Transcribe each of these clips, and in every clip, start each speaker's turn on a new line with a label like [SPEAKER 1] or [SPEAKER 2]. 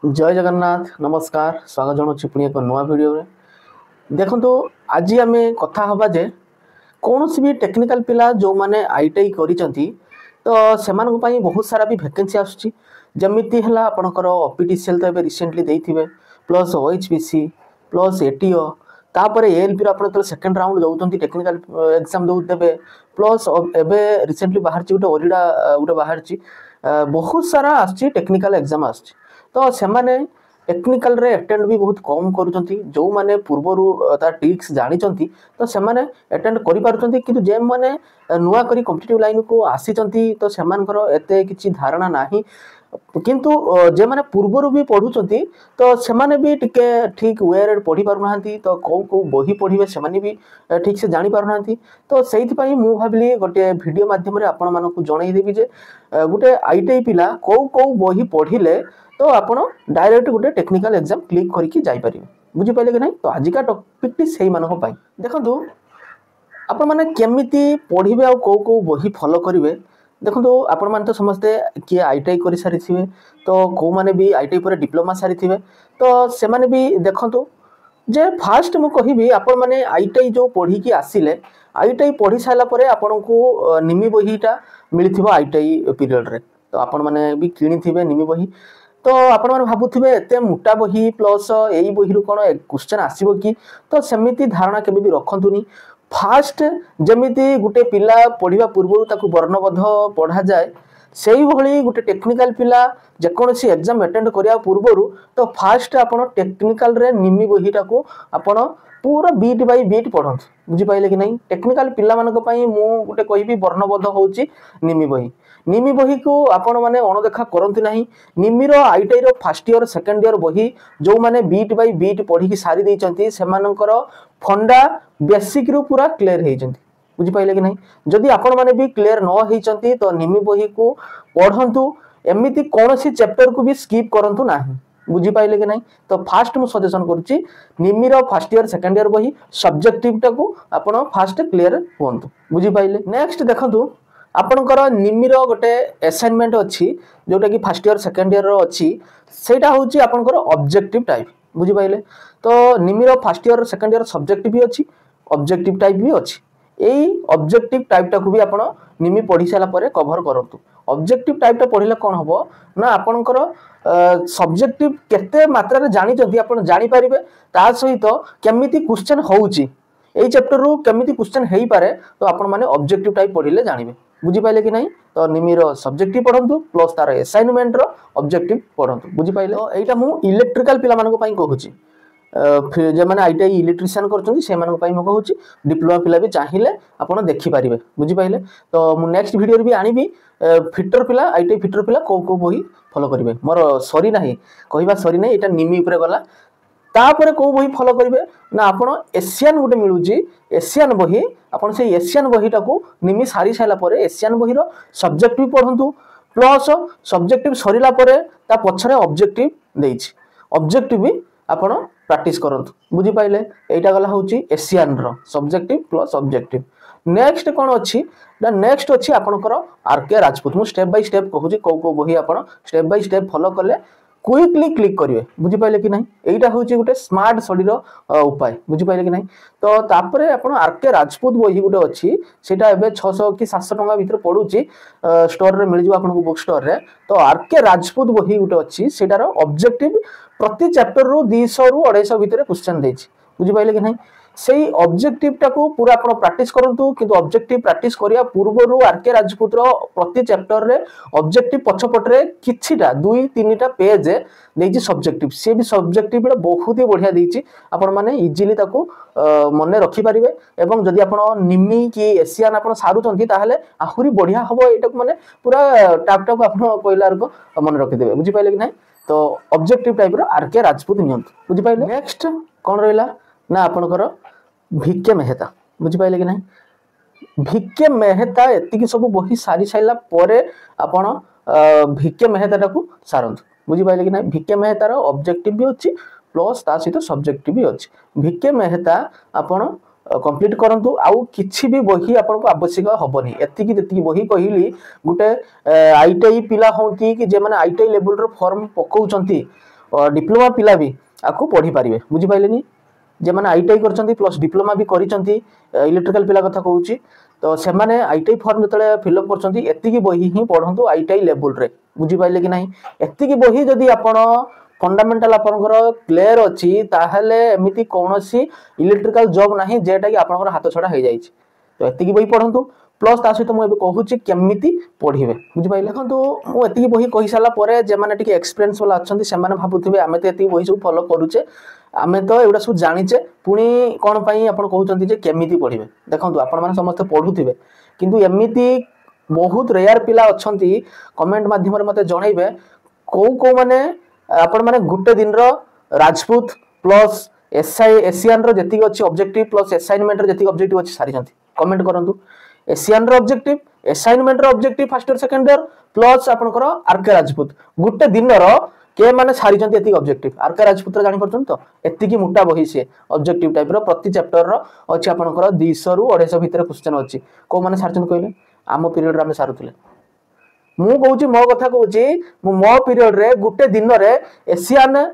[SPEAKER 1] जय जगन्नाथ नमस्कार स्वागत जनाऊँ पुणी एक नुआ वीडियो रे देखो आज आम कथा हवा जे कौन भी टेक्निकल पिला जो माने आईटीआई करिसेंती तो सेमान पई बहुत सारा भी वैकेंसी आसुची जमिति हला आपनकर ओपीटीसीएल तो एबे रिसेंटली देइथिबे प्लस ओएचपीसी प्लस एटीओ तापर एएलपी रो आपन तो सेकंड राउंड दउतंती टेक्निकल एग्जाम दउ देबे प्लस एबे रिसेंटली बाहरची उटे ओरिडा उटे बाहरची बहुत सारा आसची टेक्निकल एग्जाम आसची तो सेमाने टेक्निकल रे अटेंड भी बहुत कम करूछंती जो माने पूर्वरु ता ट्रिक्स जानिचंती तो सेमाने अटेंड करि पारुछंती किंतु जे माने नुआ करी कॉम्पिटिटिव लाइन को आसीचंती तो सेमानकर एते किछि धारणा नाही किंतु जे माने पूर्वरु भी पढुचंती तो सेमाने भी टिके ठीक वे रे पढी पारु नाहंती तो को बही पढिबे सेमाने भी ठीक से जानि पारु नाहंती तो सेहित पई मु भाबली गोटे वीडियो माध्यम रे आपण मानकु जणाई देबी जे गोटे आईटीआई पिला को बही पढिले तो आपण डायरेक्ट गोटे टेक्निकल एग्जाम क्लिक करके जाई परिबे बुझी पाइले कि नहीं तो आजिका टॉपिक टी सेही मानको पाई देखंतु आपण माने केमिति पढिबे आ को बही फॉलो करिवे देखंतु आपण माने तो समझते कि आईटीआई करि सारिथिबे तो को माने भी आईटीआई पर डिप्लोमा सारिथिबे तो से माने भी देखंतु जे फास्ट मु कहिबी आपण माने आईटीआई जो पढी की आसीले आईटीआई पढी साला परे आपण को निमी बहीटा मिलिथिबो आईटीआई पीरियड रे तो आपण माने भी किनिथिबे निमी बही तो आपण माने भाबुथिबे एते मोटा बही प्लस एई बही रु कोन क्वेश्चन आसीबो कि तो सेमिति धारणा केबे भी रखंतुनी फास्ट जमिति गुटे पिला पढ़िबा पूर्व ताकू वर्णबद्ध पढ़ा जाए सेही भली गुटे टेक्निकल पिला जे कोनसी एग्जाम अटेंड करिया पूर्व तो फास्ट आपण टेक्निकल रे निमी बहीटा को आपण पूरा बीट बाय बीट पढ़ंत बुझी पाइले कि नहीं टेक्निकल पिला मानक पई मु गुटे कहिबी वर्णबद्ध होउची निमी बही को आपण माने अणदेखा करंती नाही निमी रो आईटीआई रो फर्स्ट ईयर सेकंड ईयर बही जो माने बीट बाय बीट पढ़ी की सारी देइचंती सेमानकर फंडा बेसिक रु पूरा क्लियर हेइचंती बुझी पाइले कि नहीं जदि आपण माने भी क्लियर न हेइचंती तो निमी बही को पढ़ंतु एमिति कोनोसी चैप्टर को भी स्किप करंतु नाही बुझी पाइले कि नहीं तो फास्ट मु सजेशन करूची निमी रो फर्स्ट ईयर सेकंड ईयर बही सब्जेक्टिव टा को आपण फास्ट क्लियर होंतु बुझी पाइले नेक्स्ट देखंतु आपनकर निमिर गोटे असाइनमेंट अच्छी जोटा कि फर्स्ट ईयर सेकंड ईयर अच्छी सेटा होची आपनकर ऑब्जेक्टिव टाइप बुझी पाइले तो निमिर first year second year subjective भी अच्छी ऑब्जेक्टिव टाइप भी अच्छी एई ऑब्जेक्टिव टाइप टा को भी आपण निमी पढ़ी साला परे कवर करंतु ऑब्जेक्टिव टाइप टा पढ़िले कोन हबो ना आपनकर सब्जेक्टिव केते मात्रा रे जानि जदी आपण जानि परिबे ता सहित केमिति क्वेश्चन होउची एई चैप्टर रु केमिति क्वेश्चन हेई पारे तो आपण माने ऑब्जेक्टिव टाइप पढ़िले जानिबे बुझी पाइले कि नहीं तो निमिर सब्जेक्टिव पढ़ंतु प्लस तार असाइनमेंट रो ऑब्जेक्टिव पढ़ंतु बुझी पाइले तो एटा मु इलेक्ट्रिकल पिला मानको पई कहूची फिर जे माने आईटीआई इलेक्ट्रिशियन करचंती से मानको पई म कहूची डिप्लोमा पिला भी चाहिए आपण देखि पारिबे बुझी पाइले तो मु नेक्स्ट वीडियो रे भी आनिबी फिटर पिला आईटीआई फिटर पिला को बही फॉलो करिवे मोर सॉरी नाही कहिबा सॉरी नाही एटा निमी ऊपर गला तापर को बही फॉलो करिवे ना आपण एशियन गुटे मिलुची एशियन बही आपण से एशियन बहीटा को निमी सारी साइला परे एशियन बही रो सब्जेक्टिव पढंतु प्लस सब्जेक्टिव सरीला परे ता पछरे ऑब्जेक्टिव देइछि ऑब्जेक्टिव भी आपण प्रैक्टिस करंतु बुझी पाइले एटा गला होची एशियन रो सब्जेक्टिव प्लस ऑब्जेक्टिव नेक्स्ट कोन अछि ना नेक्स्ट अछि आपनकर आरके राजपूत मु स्टेप बाय स्टेप कहूची को बही आपण स्टेप बाय स्टेप फॉलो करले क्विकली क्लिक करिवे बुझी पाइले कि नहीं एटा होची गुटे स्मार्ट स्टडी रो उपाय बुझी पाइले कि नहीं तो तापरे आपण आरके राजपूत बही गुटे अछि सेटा एबे 600 कि 700 टका भीतर पडुची स्टोर रे मिल जिवो आपन को बुक स्टोर रे तो आरके राजपूत बही गुटे अछि सेटा रो ऑब्जेक्टिव प्रति चैप्टर रो 200 रु 250 भीतर क्वेश्चन देछि बुझी पाइले कि नहीं सेही ऑब्जेक्टिव टाको पूरा आपण प्रैक्टिस करंतु किंतु ऑब्जेक्टिव प्रैक्टिस करिया पूर्व रु आरके राजपूत रो प्रति चैप्टर रे ऑब्जेक्टिव पछपट रे किछिटा 2-3टा पेज देछि सब्जेक्टिव से भी सब्जेक्टिव रे बहुत ही बढ़िया देछि आपण माने इजीली ताको मने रखि परिबे एवं जदि आपण निमी कि एशियन आपण सारुचंती ताहले आहुरी बढ़िया हबो एटा माने पूरा टाप टाप आपण कोइलार को मने रखि देबे बुझी पाइले कि नहीं तो ऑब्जेक्टिव टाइप रो आरके राजपूत नियंत बुझी पाइले नेक्स्ट कोन रहला ना आपनकर भिके मेहता बुझी पाइले कि नहीं भिके मेहता एतिकी सब बही सारी साइला परे आपण भिके मेहता टाकू सारंतु बुझी पाइले कि नहीं भिके मेहता रो ऑब्जेक्टिव भी अछि प्लस ता सहित सब्जेक्टिव भी अछि भिके मेहता आपण कंप्लीट करंतु आउ किछि भी बही आपन को आवश्यक हबनी एतिकी तेतिकी बही कहिली गुटे आईटीआई पिला होंती कि जे माने आईटीआई लेवल रो फॉर्म पकाउचंती डिप्लोमा पिला भी आपको पढ़ी पारे बुझिपारे जे मैंने आईटीआई कर प्लस डिप्लोमा भी कर इलेक्ट्रिकल पिला कथा कहूँ तो से आईटीआई फॉर्म जो फिलअप कर बही ही पढ़ु आईटीआई लेवल रे बुझिपारे कि ना एतिकी बही जदि आपण फंडामेंटाल आपनकर क्लियर अच्छी ताहले एमिति कौनसी इलेक्ट्रिकल जॉब नहीं जेटा कि आपनकर हाथ छड़ा हो जाए तो एतिकी बही पढ़ु प्लस ता सहित मुझे कहूँ केमिति पढ़े बुझिपारे देखो मुझे बही कही सारापर जे मैंने एक्सपीरियंस वाला अच्छा से भावुवे आम तो ये बही सब फॉलो करुचे आम तो एगुड़ा सब जानीचे पुणी कौन पाई आप कहते केमिति पढ़े देखो आपण मैंने समस्त पढ़ुवे किंतु एमिति बहुत रेयर पिला अच्छा कमेंट मध्यम मत जनइबे कौ मैंने आपण मैंने गोटे दिन राजपूत प्लस एशियन जी अच्छी ऑब्जेक्टिव प्लस असाइनमेंट जी ऑब्जेक्टिव अच्छी सारी कमेंट करूँ Asian objective assignment objective first year second year plus आपनकर आरके राजपूत गोटे दिन के माने सारी एति ऑब्जेक्टिव आरके राजपूत जानि परछन तो एतिकी मोटा बही से ऑब्जेक्टिव टाइप रो प्रति चैप्टर रो अछि आपनकर 200 रु 250 भितर क्वेश्चन अछि को माने सारछन कहले आम पीरियड रे हम सारुथिले मु कहूची मो कथा कहूची मो पीरियड रे गोटे दिन रे एशियन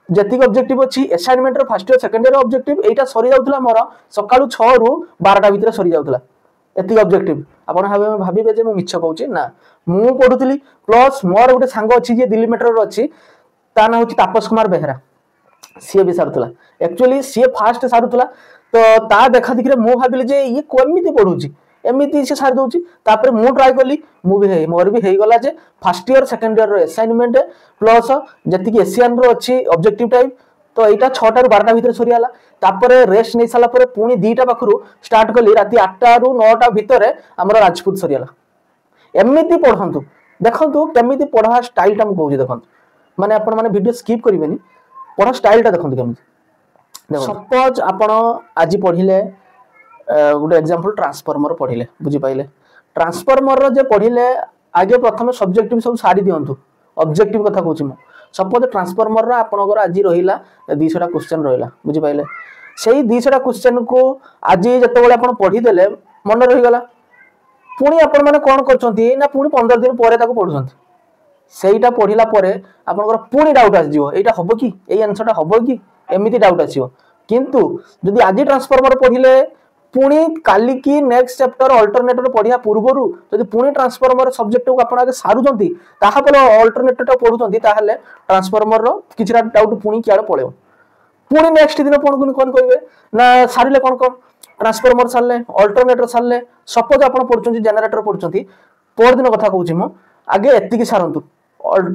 [SPEAKER 1] जतिक ऑब्जेक्टिव अछि असाइनमेंट रो first year second year objective एटा सरी जाउतला मोर सकाळु 6 रु 12टा भितर सरी जाउतला एति ऑब्जेक्टिव आपण भाबिबे जे मु मिछ कहूची ना मु पढुतली प्लस मोर गोटे सांग अछि जे दिल्ली मेट्रो रो अछि ता ना होची तापस कुमार बेहरा सी भी सारुतला एक्चुअली सी फास्ट सारुतला तो ता देखा देखि मु भाबिले जे ये कोमिति पढुची एमिति से सार दउची तापर मु ट्राई करली मु भी मोर भी हेई गला जे फर्स्ट ईयर सेकंड ईयर रो असाइनमेंट प्लस जति कि एशियन रो अछि ऑब्जेक्टिव टाइप तो एटा 6टा रु 12टा भितर सरी आला तापर रेस्ट नै साला पर पुनी 2टा पाखरु स्टार्ट करली राती 8टा रु 9टा भितर हमर राजपूत सरी आला एमिति पढंतु देखंतु केमिति पढा स्टाइल टा मु कहू देखंतु माने आपण माने वीडियो स्किप करिवेनी पढा स्टाइल टा देखंतु केमिति देखो सपोज आपण आज पढिले गोटे एग्जांपल ट्रांसफार्मर पढिले बुझी पाइले ट्रांसफार्मर रो जे पढिले आगे प्रथम सब्जेक्टिव सब सारी दियंतु ऑब्जेक्टिव कथा कहूची मु सपोज ट्रांसफार्मर रो आपनकर आज रहिला 200टा क्वेश्चन रहिला बुझी पाइले सेही 200टा क्वेश्चन को आज जते बेले आपण पढी देले मन रहि गला पुणी आपण माने कोन करछंती ना पुणी 15 दिन परे ताको पढुछंती सेहीटा पढिला परे आपनकर पुणी डाउट आस जिवो एटा हबो कि एई आंसरटा हबो कि एमिति डाउट आसीओ किंतु जदि आज ट्रांसफार्मर पढिले पुणी काली की नेक्स्ट चैप्टर अल्टरनेटर पढ़िया पूर्वरु जदि पुणी ट्रांसफार्मर सब्जेक्ट को आपण आगे सारुचंती ताहा पर अल्टरनेटर पढुचंती ताहले ट्रांसफार्मर रो किछरा डाउट पुणी कियाडे पळेओ पुणी नेक्स्ट दिन कोन कहिबे ना सारिले कोन ट्रांसफार्मर सारले अल्टरनेटर सारले सपोज आपण पढुचंती जनरेटर पढुचंती पर दिन कथा कहूची मु आगे एतिकी सारंतु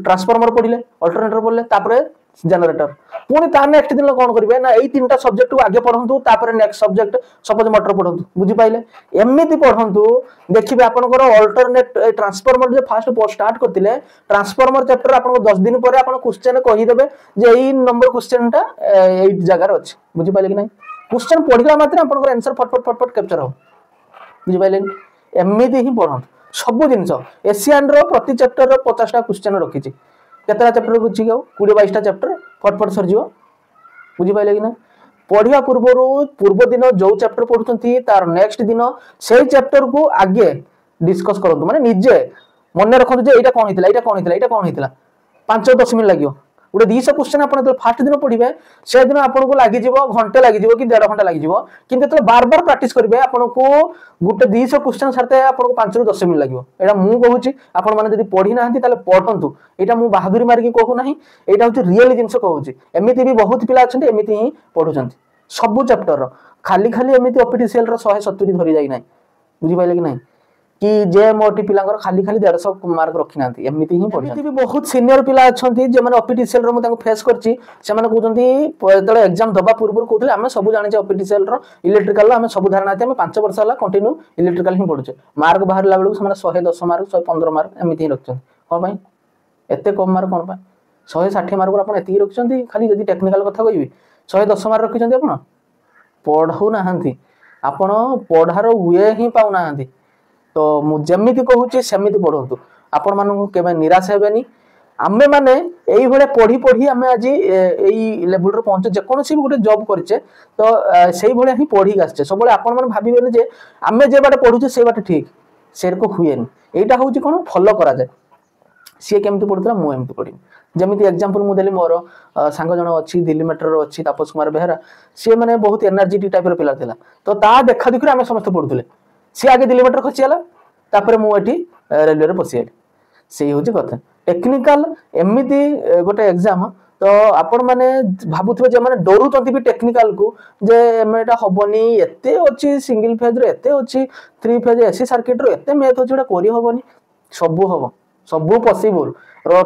[SPEAKER 1] ट्रांसफार्मर पढिले अल्टरनेटर पढले तापरे जनरेटर पुणी ता नेक्स्ट दिन कोन करिवे ना एई तीनटा सब्जेक्ट को आगे पढंतु तापरे नेक्स्ट सब्जेक्ट सपोज मोटर पढंतु बुझी पाइले एमिति पढंतु देखिबे आपनकर अल्टरनेट ट्रांसफार्मर जे फास्ट स्टार्ट करतिले ट्रांसफार्मर चैप्टर आपन 10 दिन परे आपन क्वेश्चन कहि देबे जे एई नंबर क्वेश्चनटा एई जगह रे अछि बुझी पाइले कि नै क्वेश्चन पढिला मात्र आपनकर आंसर फटफट कैप्चर हो बुझी पाइले एमिति ही पढंतु सब जिंस एशियन रो प्रति चैप्टर रो 50टा क्वेश्चन रखिछि केतरा चैप्टर को छी 20-22टा चैप्टर फटफट सर जिवो बुझी पाइले कि ना पढ़िया पूर्व दिन जो चैप्टर पढुचंती तार नेक्स्ट दिन सेही चैप्टर को आगे डिस्कस करंतु माने निजे मन रखंतु जे एटा कोन हितला 5-10 मिनिट लागियो गोटे 200 क्वेश्चन आपन फास्ट दिन पढ़िबे से दिन आपन को लागि जिवो घंटे लागि जिवो कि 1.5 घंटा लागि जिवो किंतु तो बार बार प्रैक्टिस करिवे आपन को गोटे 200 क्वेश्चन सरते आपन को 5-10 मिनिट लागियो एटा मु कहूची आपन माने जदी पढ़ी नाहंती ताले पढंतु एटा मु बहादुरी मार के कहू नाही एटा होची रियल जिंस कहूची एमिति भी बहुत पिला अछंती एमिति ही पढुचंती सब चैप्टर रो खाली एमिति ऑफिशियल रो 170 धरि जाई नाही बुझी पाइले कि नाही कि जे मोटी पिलांगर खाली 150 मार्क रखि नांती एमिति ही पढी भी बहुत सीनियर पिला अछंती जे माने ऑफिशियल रो म ताको फेस करची से माने कहउचंती तळे एग्जाम दबा पूर्व कहउतले हम सब जानि जे ऑफिशियल रो इलेक्ट्रिकल रो हम सब धारणा हम 5 वर्ष होला कंटिन्यू इलेक्ट्रिकल ही पढुचे मार्क बाहर ला बेलु से 110 मार्क 115 मार्क एमिति ही रखछन कोन भाई एते कम मार्क कोन भाई 160 मार्क आपण एति रखछंती खाली जदी टेक्निकल कथा कहिबी 110 मार्क रखछंती आपण पढौ नाहंती आपण पढार वे ही पाउ नाहंती तो मु जेमिति कहूची सेमिति पढंतु आपण मानन केबे निराश हेबेनी आमे माने एई भले पढी आमे आज एई लेवल रे पहुंचे जे कोनसी भी गोटे जॉब करचे तो सेई भले ही पढी आछे सब भले आपण माने भाबिबेनी जे आमे जे बाटे पढुचे से बाटे ठीक सेर को हुएनी एटा होची कोन फॉलो करा जाय सी केमती पढ़ुला मुझे पढ़ी जमी एग्जांपल मुझे मोर सांग जन अच्छी दिल्ली मेट्रो अच्छी तापस कुमार बेहेरा सी मैंने बहुत एनर्जेटिक टाइप पिला थिला तो ता देखा देखी आम समस्त पढ़ुले सी आगे दिल्ली मेट्रो खसीगला तापर मुझे रेलवे पशिगली से हूँ कथा टेक्निकाल एमती गोटे एग्जाम तो आपण मैंने भावुवे जो मैंने डरुंच भी टेक्निकाल को जे एटा हेनी एत अच्छी सिंगल फेज एत अच्छी 3 फेज एसी सर्किट एत मैथ अच्छी करहबनी सबू हम सबू पसिबल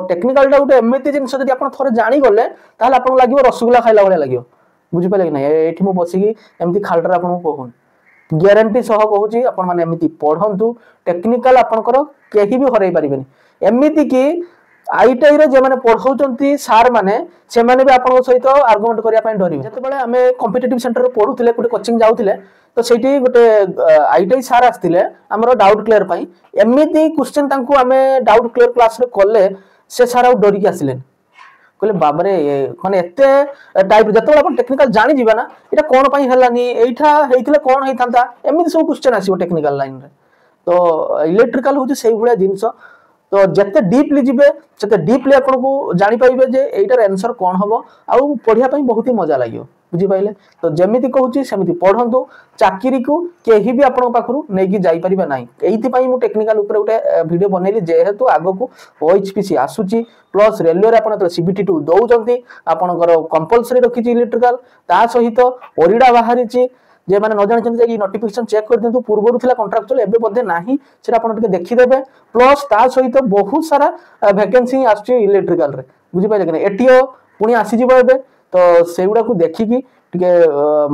[SPEAKER 1] टेक्निकाल गोटे एमती जिन थे जाणीगले आपको लगे रसगुल्ला खाइला भाया लगे बुझिपारे कि ना ये मुझे बसिकी एमती खालटा आपको कहूँ ग्यारंटी सह कहूँ आपण मैंने पढ़ु टेक्निकाल आपंकर कहीं भी हरई पारे एमती कि आईटीआई रे जे माने पढ़ाउचंती सार माने से माने भी आपन सहित आर्गुमेंट करिया पय डरिबे जते बेले हमें कॉम्पिटिटिव सेंटर रे पढुथिले गोटे कोचिंग जाउथिले तो सेठी गोटे आईटीआई सार आस्थिले हमरो डाउट क्लियर पय एमिति क्वेश्चन तांको हमें डाउट क्लियर क्लास रे करले से सार आ डरी के आसिलेन कहले बाबरे माने एते टाइप जते बेले अपन टेक्निकल जानि जिबा ना एटा कोन पय हलानी एठा हेइथिले कोन हेइथांता एमिति सब क्वेश्चन आसीबो टेक्निकल लाइन रे तो इलेक्ट्रिकल होची सेही भलिया जिंस तो जिते डीपली जीवे से डीपली आपको जापारे जे यार आंसर कौन हम आउ पढ़िया बहुत ही मजा लगे बुझिपारे तो जमी कहूँ सेमती पढ़ु चाकरी को कहीं भी आपण पाखु नहीं जापर ना ये टेक्निकाल गोटे वीडियो बनैली जेहेतु आग को ओएचपीसी आसूची प्लस रेलवे आप सीबीटी 2 दौरान आपंकर कंपलसरी रखी इलेक्ट्रिकाल ता सहित ओरिडा बाहरी जे माने न जानि नोटिफिकेशन चेक कर दिंतु पूर्व थिला कॉन्ट्रैक्चुअल एबे बदे नाही सेटा आपण टिके देखि देबे प्लस ता सहित बहुत सारा वैकेंसी आछी इलेक्ट्रिकल रे बुझि पाइले कि एटीओ पुनी आसी जिवो एबे तो सेगुडा को देखिकी टिके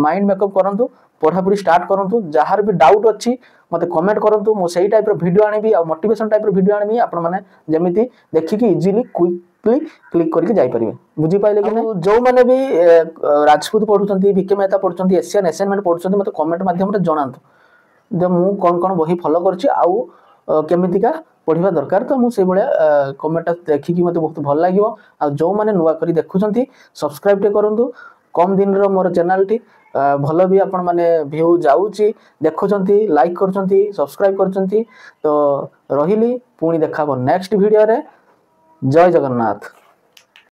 [SPEAKER 1] माइंड मेकअप करंतु पढ़ापढ़ी स्टार्ट करंतु जहार भी डाउट अच्छी मते कमेंट करंतु मो सेही टाइप रो वीडियो आनिबी आ मोटिवेशन टाइप रो वीडियो आनिबी आपण माने जेमिति देखिकी इजीली क्विकली क्लिक करके जाई परिबे बुझि पाइले कि जो माने भी राजपूत पढुचंती विके मेहता पढुचंती एशियन असाइनमेंट पढुचंती मते कमेंट माध्यम रे जणांतु जे मु कोन कोन बही फॉलो करछि आउ केमितिका पढ़िबा दरकार तो मु से बळे कमेंट देखिकी मते बहुत भल लागिवो आ जो माने नुवा करी देखुचंती सब्सक्राइब टे करंतु कम दिन रो मोर चैनल टी भल भी आपण माने व्यू जाउची देखुचंती लाइक करचंती सब्सक्राइब करचंती तो रहिली पुणी देखाबो नेक्स्ट वीडियो रे जय जगन्नाथ।